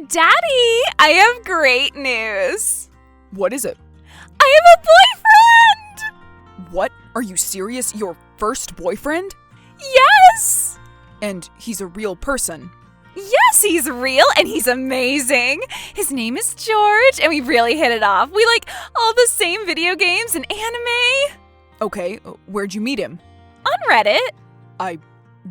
Daddy, I have great news. What is it? I have a boyfriend! What? Are you serious? Your first boyfriend? Yes! And he's a real person? Yes, he's real and he's amazing. His name is George and we really hit it off. We like all the same video games and anime. Okay, where'd you meet him? On Reddit. I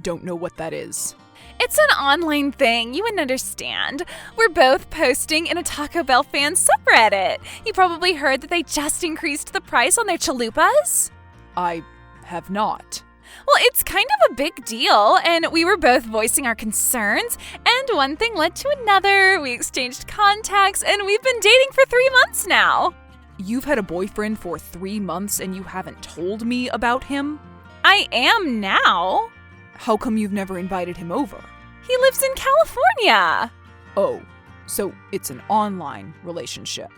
don't know what that is. It's an online thing, you wouldn't understand. We're both posting in a Taco Bell fan subreddit. You probably heard that they just increased the price on their chalupas? I have not. Well, it's kind of a big deal, and we were both voicing our concerns, and one thing led to another. We exchanged contacts, and we've been dating for 3 months now. You've had a boyfriend for 3 months and you haven't told me about him? I am now. How come you've never invited him over? He lives in California. Oh, so it's an online relationship.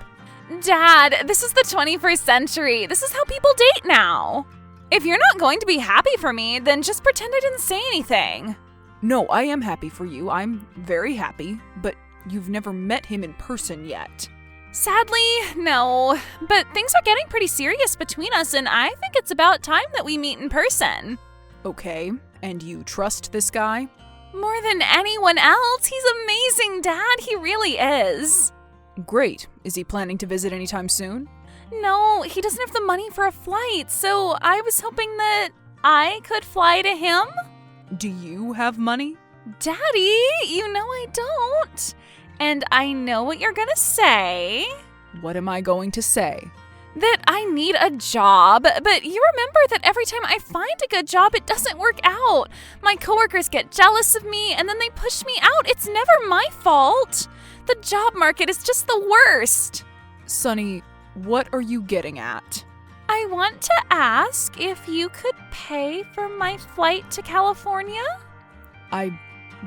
Dad, this is the 21st century. This is how people date now. If you're not going to be happy for me, then just pretend I didn't say anything. No, I am happy for you. I'm very happy, but you've never met him in person yet. Sadly, no. But things are getting pretty serious between us, and I think it's about time that we meet in person. Okay, and you trust this guy? More than anyone else. He's amazing, Dad. He really is. Great. Is he planning to visit anytime soon? No, he doesn't have the money for a flight, so I was hoping that I could fly to him. Do you have money? Daddy, you know I don't. And I know what you're gonna say. What am I going to say? That I need a job, but you remember that every time I find a good job, it doesn't work out. My coworkers get jealous of me and then they push me out. It's never my fault. The job market is just the worst. Sonny, what are you getting at? I want to ask if you could pay for my flight to California? I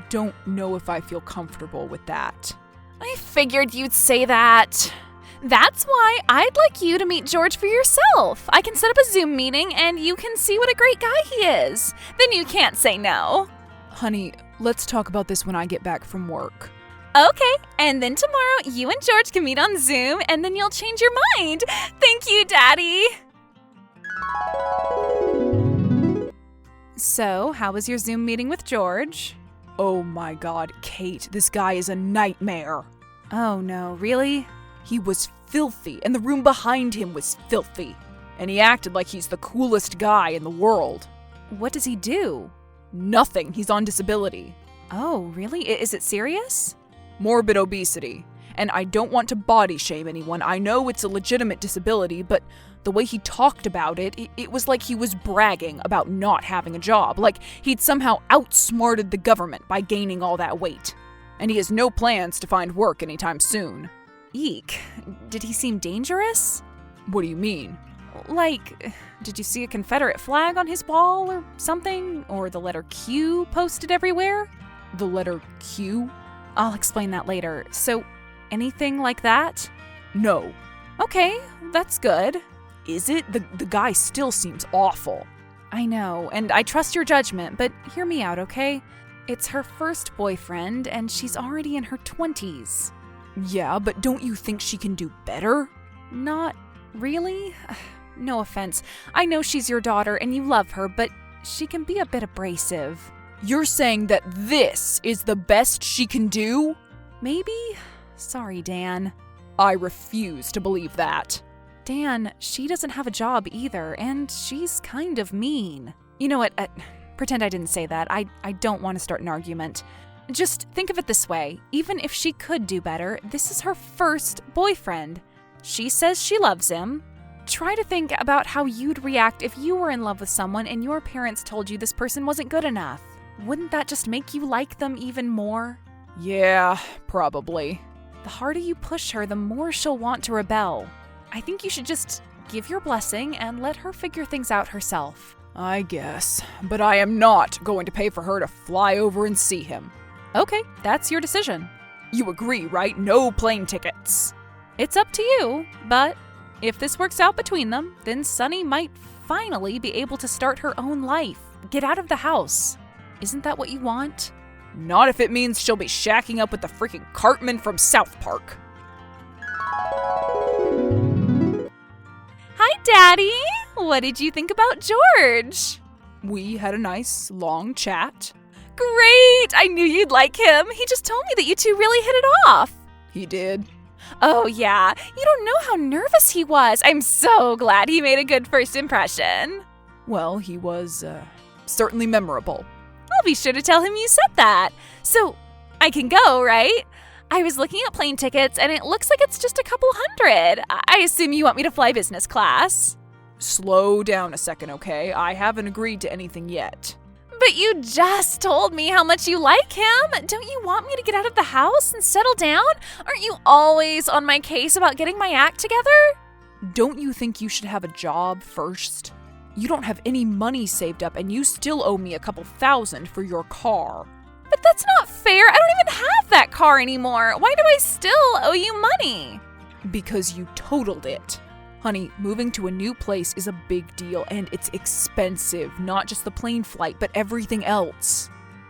don't know if I feel comfortable with that. I figured you'd say that. That's why I'd like you to meet George for yourself. I can set up a Zoom meeting and you can see what a great guy he is. Then you can't say no. Honey, let's talk about this when I get back from work. Okay, and then tomorrow you and George can meet on Zoom and then you'll change your mind. Thank you, Daddy. So, how was your Zoom meeting with George? Oh my God, Kate, this guy is a nightmare. Oh no, really? He was filthy, and the room behind him was filthy. And he acted like he's the coolest guy in the world. What does he do? Nothing. He's on disability. Oh, really? Is it serious? Morbid obesity. And I don't want to body shame anyone. I know it's a legitimate disability, but the way he talked about it was like he was bragging about not having a job. Like he'd somehow outsmarted the government by gaining all that weight. And he has no plans to find work anytime soon. Eek. Did he seem dangerous? What do you mean? Like, did you see a Confederate flag on his wall or something? Or the letter Q posted everywhere? The letter Q? I'll explain that later. So, anything like that? No. Okay, that's good. Is it? The guy still seems awful. I know, and I trust your judgment, but hear me out, okay? It's her first boyfriend, and she's already in her 20s. Yeah, but don't you think she can do better? Not really. No offense. I know she's your daughter and you love her, but she can be a bit abrasive. You're saying that this is the best she can do? Maybe? Sorry, Dan. I refuse to believe that. Dan, she doesn't have a job either, and she's kind of mean. You know what? Pretend I didn't say that. I don't want to start an argument. Just think of it this way. Even if she could do better, this is her first boyfriend. She says she loves him. Try to think about how you'd react if you were in love with someone and your parents told you this person wasn't good enough. Wouldn't that just make you like them even more? Yeah, probably. The harder you push her, the more she'll want to rebel. I think you should just give your blessing and let her figure things out herself. I guess. But I am not going to pay for her to fly over and see him. Okay, that's your decision. You agree, right? No plane tickets. It's up to you, but if this works out between them, then Sunny might finally be able to start her own life. Get out of the house. Isn't that what you want? Not if it means she'll be shacking up with the freaking Cartman from South Park. Hi, Daddy! What did you think about George? We had a nice, long chat. Great! I knew you'd like him. He just told me that you two really hit it off. He did. Oh, yeah. You don't know how nervous he was. I'm so glad he made a good first impression. Well, he was, certainly memorable. I'll be sure to tell him you said that. So, I can go, right? I was looking at plane tickets, and it looks like it's just a couple hundred. I assume you want me to fly business class. Slow down a second, okay? I haven't agreed to anything yet. But you just told me how much you like him. Don't you want me to get out of the house and settle down? Aren't you always on my case about getting my act together? Don't you think you should have a job first? You don't have any money saved up, and you still owe me a couple $1,000 for your car. But that's not fair. I don't even have that car anymore. Why do I still owe you money? Because you totaled it. Honey, moving to a new place is a big deal, and it's expensive. Not just the plane flight, but everything else.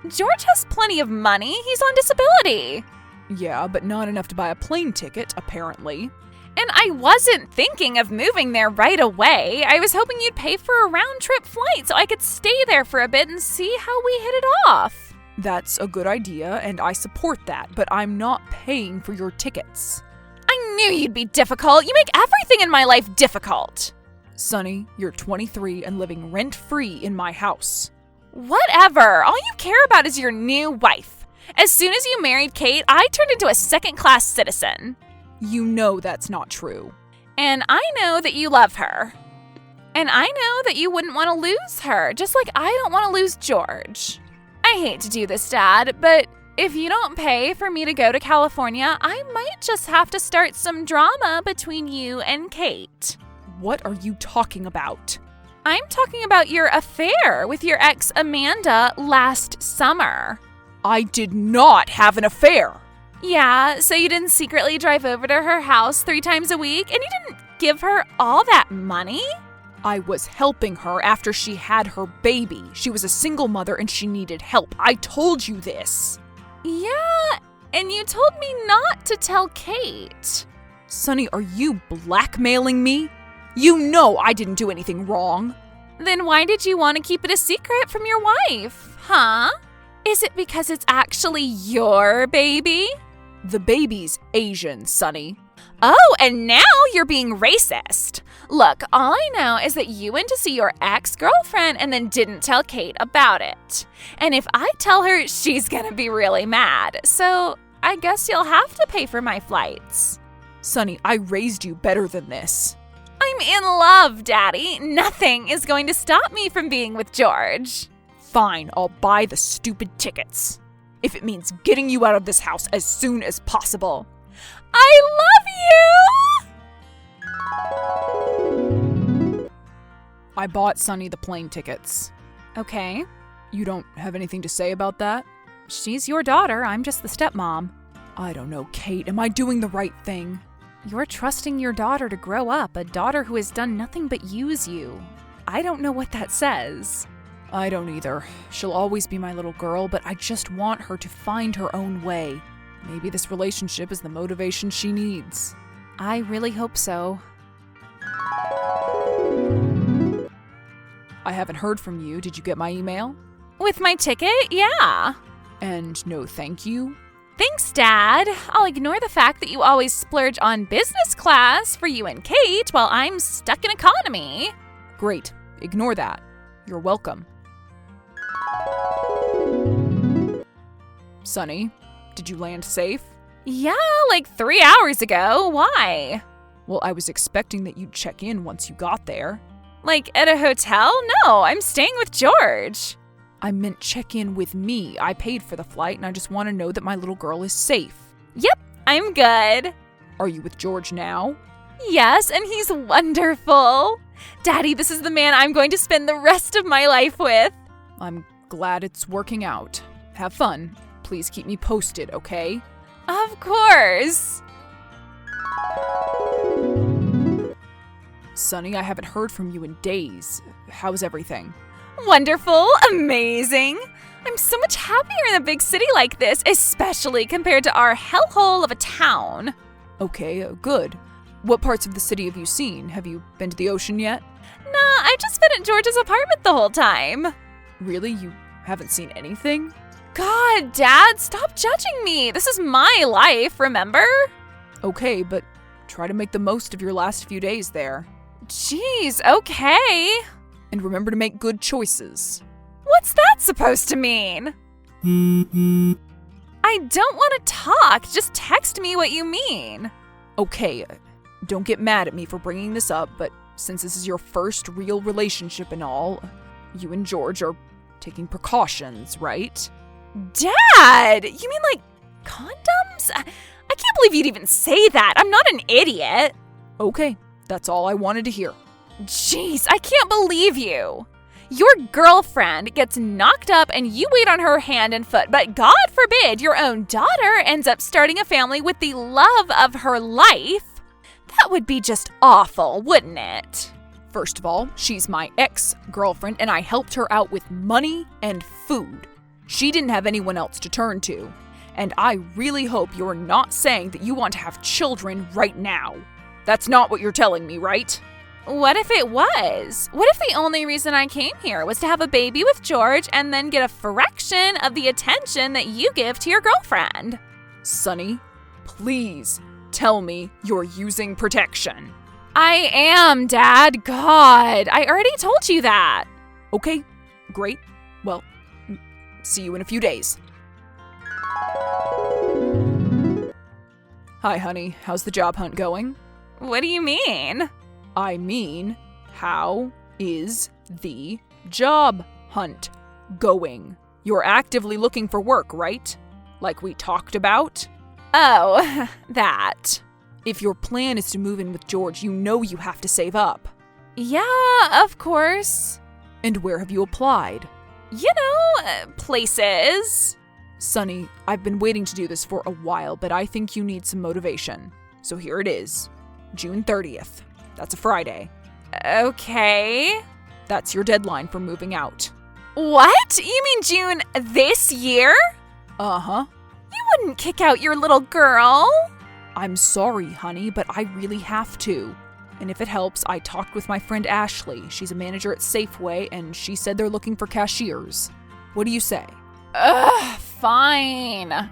George has plenty of money. He's on disability. Yeah, but not enough to buy a plane ticket, apparently. And I wasn't thinking of moving there right away. I was hoping you'd pay for a round-trip flight so I could stay there for a bit and see how we hit it off. That's a good idea, and I support that, but I'm not paying for your tickets. I knew you'd be difficult. You make everything in my life difficult. Sonny, you're 23 and living rent-free in my house. Whatever. All you care about is your new wife. As soon as you married Kate, I turned into a second-class citizen. You know that's not true. And I know that you love her. And I know that you wouldn't want to lose her, just like I don't want to lose George. I hate to do this, Dad, but if you don't pay for me to go to California, I might just have to start some drama between you and Kate. What are you talking about? I'm talking about your affair with your ex Amanda last summer. I did not have an affair. Yeah, so you didn't secretly drive over to her house 3 times a week and you didn't give her all that money? I was helping her after she had her baby. She was a single mother and she needed help. I told you this. Yeah, and you told me not to tell Kate. Sonny, are you blackmailing me? You know I didn't do anything wrong. Then why did you want to keep it a secret from your wife, huh? Is it because it's actually your baby? The baby's Asian, Sonny. Oh, and now you're being racist. Look, all I know is that you went to see your ex-girlfriend and then didn't tell Kate about it. And if I tell her, she's gonna be really mad. So I guess you'll have to pay for my flights. Sonny, I raised you better than this. I'm in love, Daddy. Nothing is going to stop me from being with George. Fine, I'll buy the stupid tickets. If it means getting you out of this house as soon as possible. I love you! I bought Sonny the plane tickets. Okay. You don't have anything to say about that? She's your daughter. I'm just the stepmom. I don't know, Kate. Am I doing the right thing? You're trusting your daughter to grow up, a daughter who has done nothing but use you. I don't know what that says. I don't either. She'll always be my little girl, but I just want her to find her own way. Maybe this relationship is the motivation she needs. I really hope so. I haven't heard from you. Did you get my email? With my ticket? Yeah. And no thank you? Thanks, Dad. I'll ignore the fact that you always splurge on business class for you and Kate while I'm stuck in economy. Great. Ignore that. You're welcome. Sonny, did you land safe? Yeah, like 3 hours ago. Why? Well, I was expecting that you'd check in once you got there. Like at a hotel? No, I'm staying with George. I meant check in with me. I paid for the flight and I just want to know that my little girl is safe. Yep, I'm good. Are you with George now? Yes, and he's wonderful. Daddy, this is the man I'm going to spend the rest of my life with. I'm glad it's working out. Have fun. Please keep me posted, okay? Of course. Sonny, I haven't heard from you in days. How's everything? Wonderful, amazing. I'm so much happier in a big city like this, especially compared to our hellhole of a town. Okay, good. What parts of the city have you seen? Have you been to the ocean yet? Nah, I've just been at George's apartment the whole time. Really? You haven't seen anything? God, Dad, stop judging me. This is my life, remember? Okay, but try to make the most of your last few days there. Jeez, okay. And remember to make good choices. What's that supposed to mean? I don't want to talk. Just text me what you mean. Okay, don't get mad at me for bringing this up, but since this is your first real relationship and all, you and George are taking precautions, right? Dad! You mean like condoms? I can't believe you'd even say that. I'm not an idiot. Okay, that's all I wanted to hear. Jeez, I can't believe you. Your girlfriend gets knocked up and you wait on her hand and foot, but God forbid your own daughter ends up starting a family with the love of her life. That would be just awful, wouldn't it? First of all, she's my ex-girlfriend and I helped her out with money and food. She didn't have anyone else to turn to. And I really hope you're not saying that you want to have children right now. That's not what you're telling me, right? What if it was? What if the only reason I came here was to have a baby with George and then get a fraction of the attention that you give to your girlfriend? Sonny, please tell me you're using protection. I am, Dad. God, I already told you that. Okay, great. Well, see you in a few days. Hi, honey. How's the job hunt going? What do you mean? I mean, how is the job hunt going? You're actively looking for work, right? Like we talked about? Oh, that. If your plan is to move in with George, you know you have to save up. Yeah, of course. And where have you applied? You know, places. Sonny, I've been waiting to do this for a while, but I think you need some motivation. So here it is. June 30th. That's a Friday. Okay. That's your deadline for moving out. What? You mean June this year? Uh-huh. You wouldn't kick out your little girl. I'm sorry, honey, but I really have to. And if it helps, I talked with my friend Ashley. She's a manager at Safeway, and she said they're looking for cashiers. What do you say? Ugh, fine.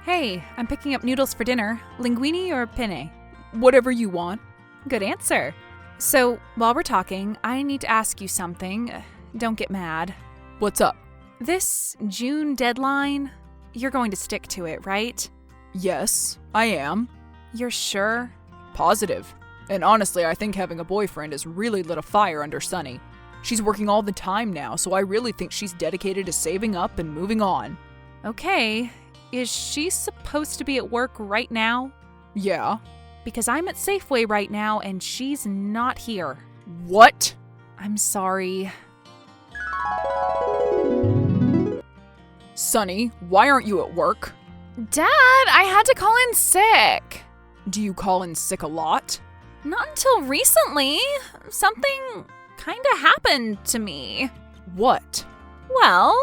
Hey, I'm picking up noodles for dinner. Linguine or penne? Whatever you want. Good answer. So, while we're talking, I need to ask you something. Don't get mad. What's up? This June deadline, you're going to stick to it, right? Yes, I am. You're sure? Positive. And honestly, I think having a boyfriend has really lit a fire under Sonny. She's working all the time now, so I really think she's dedicated to saving up and moving on. Okay. Is she supposed to be at work right now? Yeah. Because I'm at Safeway right now and she's not here. What? I'm sorry. Sonny, why aren't you at work? Dad, I had to call in sick. Do you call in sick a lot? Not until recently. Something kinda happened to me. What? Well,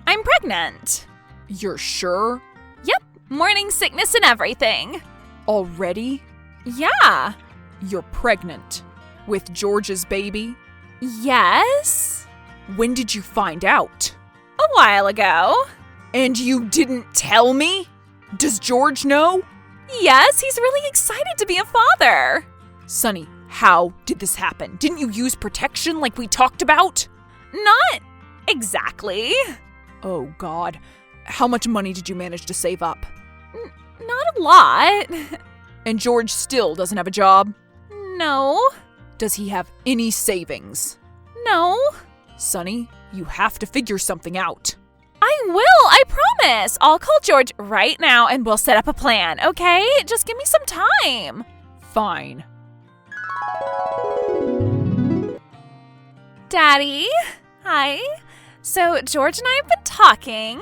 I'm pregnant. You're sure? Yep, morning sickness and everything. Already? Yeah. You're pregnant. With George's baby? Yes. When did you find out? A while ago. And you didn't tell me? Does George know? Yes, he's really excited to be a father. Sonny, how did this happen? Didn't you use protection like we talked about? Not exactly. Oh, God. How much money did you manage to save up? Not a lot. And George still doesn't have a job? No. Does he have any savings? No. Sonny, you have to figure something out. I will, I promise. I'll call George right now and we'll set up a plan, okay? Just give me some time. Fine. Daddy, hi. So George and I have been talking.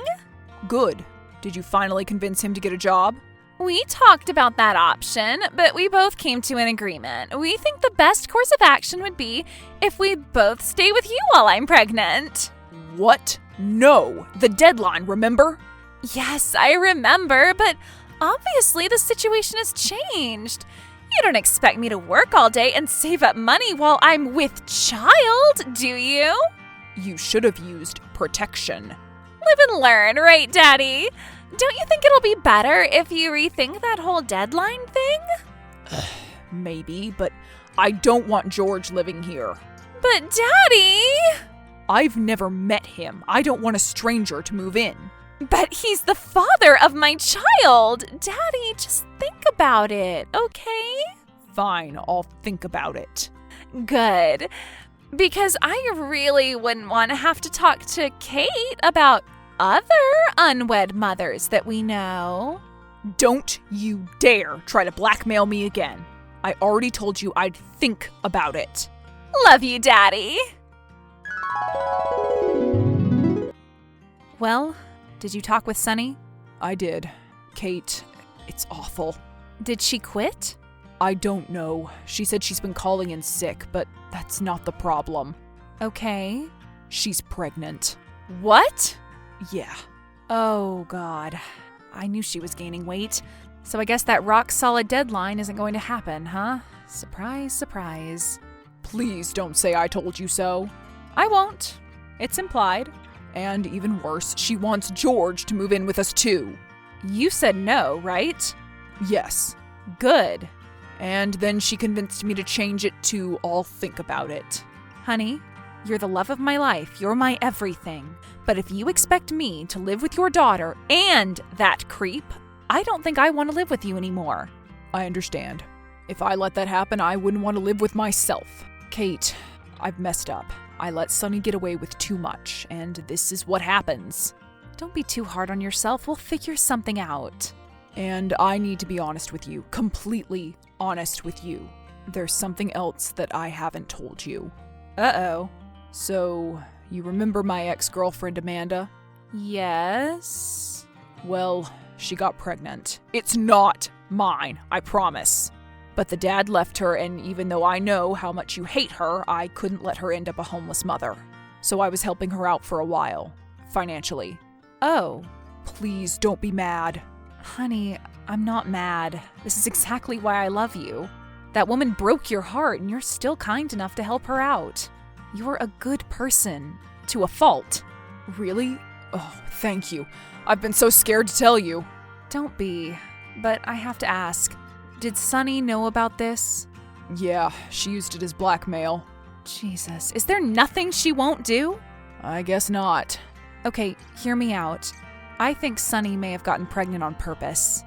Good. Did you finally convince him to get a job? We talked about that option, but we both came to an agreement. We think the best course of action would be if we both stay with you while I'm pregnant. What? No. The deadline, remember? Yes, I remember, but obviously the situation has changed. You don't expect me to work all day and save up money while I'm with child, do you? You should have used protection. Live and learn, right, Daddy? Don't you think it'll be better if you rethink that whole deadline thing? Maybe, but I don't want George living here. But Daddy! I've never met him. I don't want a stranger to move in. But he's the father of my child. Daddy, just think about it, okay? Fine, I'll think about it. Good. Because I really wouldn't want to have to talk to Kate about other unwed mothers that we know. Don't you dare try to blackmail me again. I already told you I'd think about it. Love you, Daddy. Well, did you talk with Sunny? I did. Kate, it's awful. Did she quit? I don't know. She said she's been calling in sick, but that's not the problem. Okay. She's pregnant. What? Yeah. Oh, God. I knew she was gaining weight. So I guess that rock-solid deadline isn't going to happen, huh? Surprise, surprise. Please don't say I told you so. I won't. It's implied. And even worse, she wants George to move in with us too. You said no, right? Yes. Good. And then she convinced me to change it to I'll think about it. Honey, you're the love of my life. You're my everything. But if you expect me to live with your daughter and that creep, I don't think I want to live with you anymore. I understand. If I let that happen, I wouldn't want to live with myself. Kate, I've messed up. I let Sunny get away with too much, and this is what happens. Don't be too hard on yourself. We'll figure something out. And I need to be honest with you. Completely honest with you. There's something else that I haven't told you. Uh-oh. So, you remember my ex-girlfriend Amanda? Yes? Well, she got pregnant. It's not mine, I promise. But the dad left her, and even though I know how much you hate her, I couldn't let her end up a homeless mother. So I was helping her out for a while, financially. Oh. Please don't be mad. Honey, I'm not mad. This is exactly why I love you. That woman broke your heart, and you're still kind enough to help her out. You're a good person, to a fault. Really? Oh, thank you. I've been so scared to tell you. Don't be, but I have to ask. Did Sunny know about this? Yeah, she used it as blackmail. Jesus, is there nothing she won't do? I guess not. Okay, hear me out. I think Sunny may have gotten pregnant on purpose.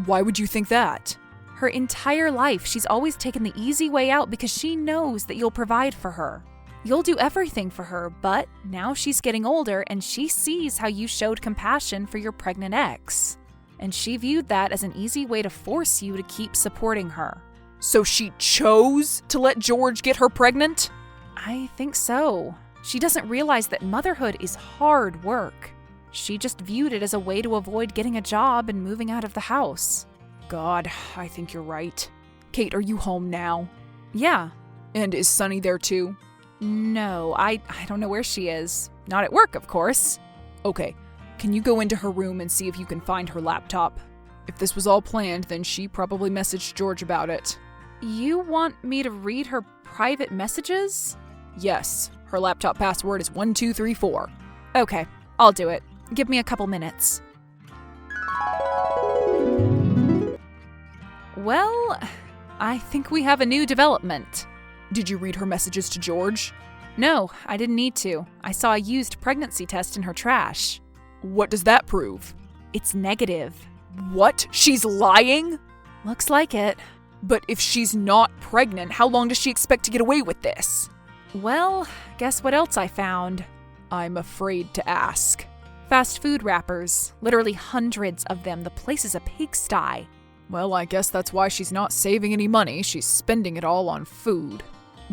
Why would you think that? Her entire life, she's always taken the easy way out because she knows that you'll provide for her. You'll do everything for her, but now she's getting older and she sees how you showed compassion for your pregnant ex. And she viewed that as an easy way to force you to keep supporting her. So she chose to let George get her pregnant? I think so. She doesn't realize that motherhood is hard work. She just viewed it as a way to avoid getting a job and moving out of the house. God, I think you're right. Kate, are you home now? Yeah. And is Sunny there too? No, I don't know where she is. Not at work, of course. Okay. Can you go into her room and see if you can find her laptop? If this was all planned, then she probably messaged George about it. You want me to read her private messages? Yes. Her laptop password is 1234. Okay, I'll do it. Give me a couple minutes. Well, I think we have a new development. Did you read her messages to George? No, I didn't need to. I saw a used pregnancy test in her trash. What does that prove? It's negative. What? She's lying? Looks like it. But if she's not pregnant, how long does she expect to get away with this? Well, guess what else I found? I'm afraid to ask. Fast food wrappers. Literally hundreds of them. The place is a pigsty. Well, I guess that's why she's not saving any money. She's spending it all on food.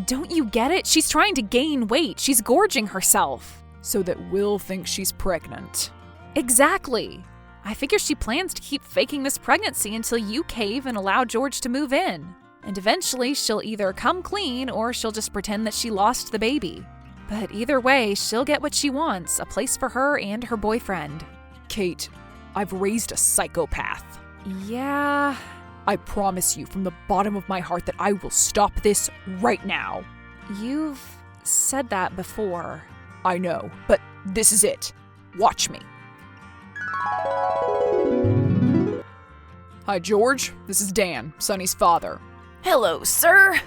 Don't you get it? She's trying to gain weight. She's gorging herself. So that Will thinks she's pregnant. Exactly. I figure she plans to keep faking this pregnancy until you cave and allow George to move in. And eventually she'll either come clean or she'll just pretend that she lost the baby. But either way, she'll get what she wants, a place for her and her boyfriend. Kate, I've raised a psychopath. Yeah. I promise you from the bottom of my heart that I will stop this right now. You've said that before. I know, but this is it. Watch me. Hi, George. This is Dan, Sonny's father. Hello, sir.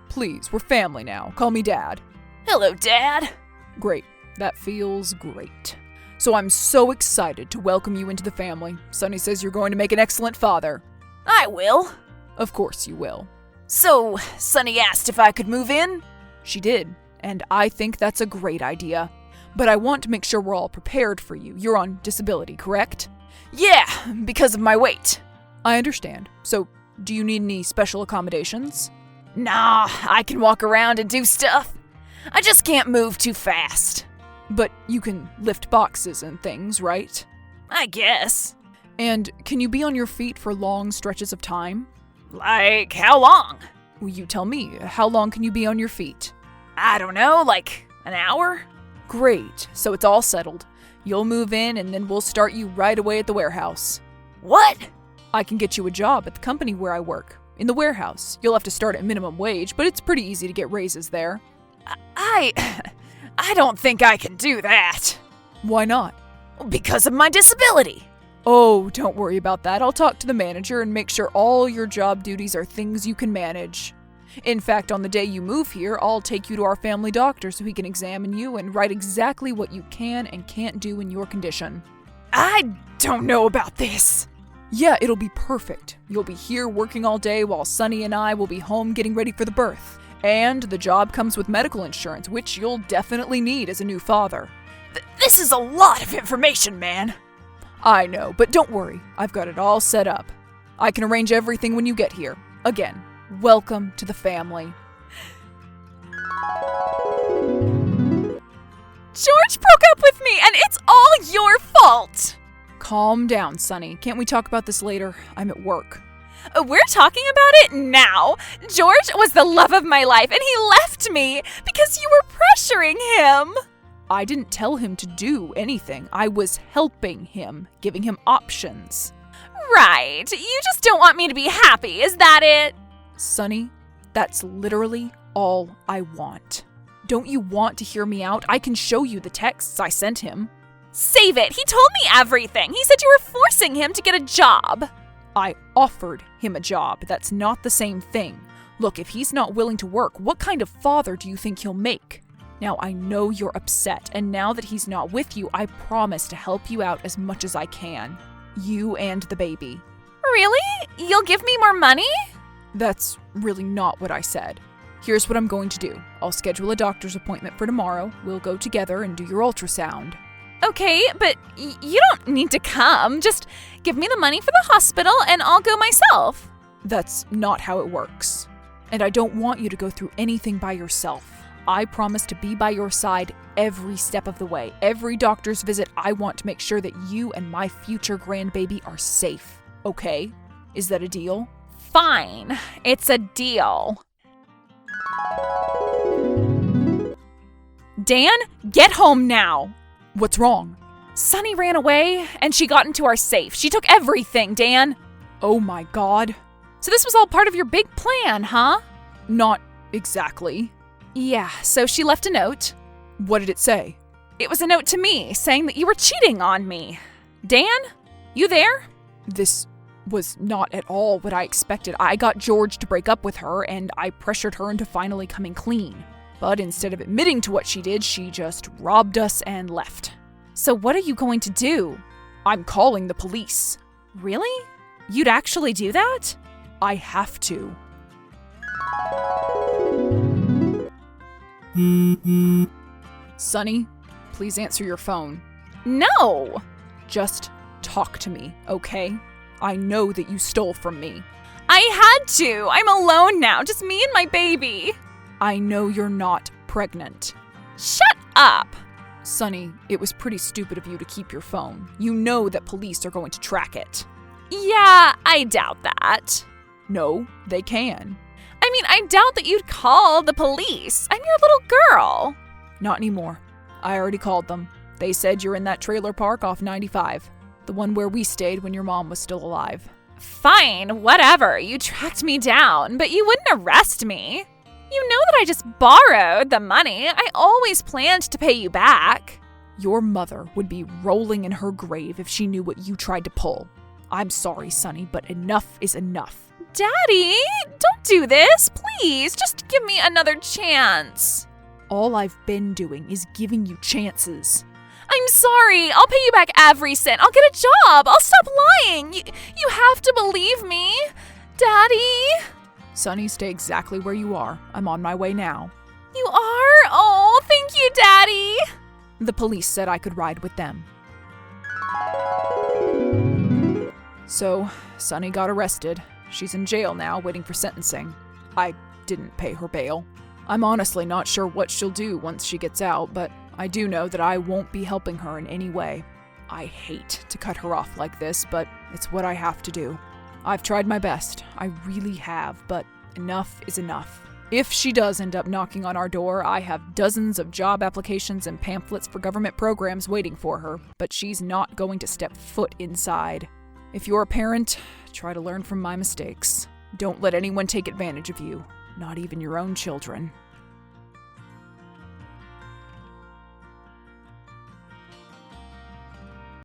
Please, we're family now. Call me Dad. Hello, Dad. Great. That feels great. So I'm so excited to welcome you into the family. Sonny says you're going to make an excellent father. I will. Of course you will. So, Sonny asked if I could move in? She did, and I think that's a great idea. But I want to make sure we're all prepared for you. You're on disability, correct? Yeah, because of my weight. I understand. So, do you need any special accommodations? Nah, I can walk around and do stuff. I just can't move too fast. But you can lift boxes and things, right? I guess. And can you be on your feet for long stretches of time? Like, how long? Well, you tell me. How long can you be on your feet? I don't know, like an hour? Great. So it's all settled. You'll move in and then we'll start you right away at the warehouse. What? I can get you a job at the company where I work. In the warehouse. You'll have to start at minimum wage, but it's pretty easy to get raises there. I don't think I can do that. Why not? Because of my disability. Oh, don't worry about that. I'll talk to the manager and make sure all your job duties are things you can manage. In fact, on the day you move here, I'll take you to our family doctor so he can examine you and write exactly what you can and can't do in your condition. I don't know about this. Yeah, it'll be perfect. You'll be here working all day while Sonny and I will be home getting ready for the birth. And the job comes with medical insurance, which you'll definitely need as a new father. This is a lot of information, man. I know, but don't worry. I've got it all set up. I can arrange everything when you get here. Again, welcome to the family. George broke up with me, and it's all your fault. Calm down, Sonny. Can't we talk about this later? I'm at work. We're talking about it now. George was the love of my life, and he left me because you were pressuring him. I didn't tell him to do anything. I was helping him, giving him options. Right. You just don't want me to be happy, is that it? Sonny, that's literally all I want. Don't you want to hear me out? I can show you the texts I sent him. Save it. He told me everything. He said you were forcing him to get a job. I offered him a job. That's not the same thing. Look, if he's not willing to work, what kind of father do you think he'll make? Now, I know you're upset, and now that he's not with you, I promise to help you out as much as I can. You and the baby. Really? You'll give me more money? That's really not what I said. Here's what I'm going to do. I'll schedule a doctor's appointment for tomorrow. We'll go together and do your ultrasound. Okay, but you don't need to come. Just give me the money for the hospital and I'll go myself. That's not how it works. And I don't want you to go through anything by yourself. I promise to be by your side every step of the way. Every doctor's visit, I want to make sure that you and my future grandbaby are safe. Okay? Is that a deal? Fine. It's a deal. Dan, get home now. What's wrong? Sonny ran away, and she got into our safe. She took everything, Dan. Oh my God. So this was all part of your big plan, huh? Not exactly. Yeah, so she left a note. What did it say? It was a note to me, saying that you were cheating on me. Dan, you there? This was not at all what I expected. I got George to break up with her, and I pressured her into finally coming clean. But instead of admitting to what she did, she just robbed us and left. So what are you going to do? I'm calling the police. Really? You'd actually do that? I have to. Sonny, please answer your phone. No! Just talk to me, okay? I know that you stole from me. I had to. I'm alone now, just me and my baby. I know you're not pregnant. Shut up! Sonny, it was pretty stupid of you to keep your phone. You know that police are going to track it. Yeah, I doubt that. No, they can. I mean, I doubt that you'd call the police. I'm your little girl. Not anymore. I already called them. They said you're in that trailer park off 95. The one where we stayed when your mom was still alive. Fine, whatever. You tracked me down, but you wouldn't arrest me. You know that I just borrowed the money. I always planned to pay you back. Your mother would be rolling in her grave if she knew what you tried to pull. I'm sorry, Sonny, but enough is enough. Daddy, don't do this, please. Just give me another chance. All I've been doing is giving you chances. I'm sorry. I'll pay you back every cent. I'll get a job. I'll stop lying. You have to believe me. Daddy? Sonny, stay exactly where you are. I'm on my way now. You are? Oh, thank you, Daddy. The police said I could ride with them. So, Sonny got arrested. She's in jail now, waiting for sentencing. I didn't pay her bail. I'm honestly not sure what she'll do once she gets out, but I do know that I won't be helping her in any way. I hate to cut her off like this, but it's what I have to do. I've tried my best. I really have, but enough is enough. If she does end up knocking on our door, I have dozens of job applications and pamphlets for government programs waiting for her, but she's not going to step foot inside. If you're a parent, try to learn from my mistakes. Don't let anyone take advantage of you, not even your own children.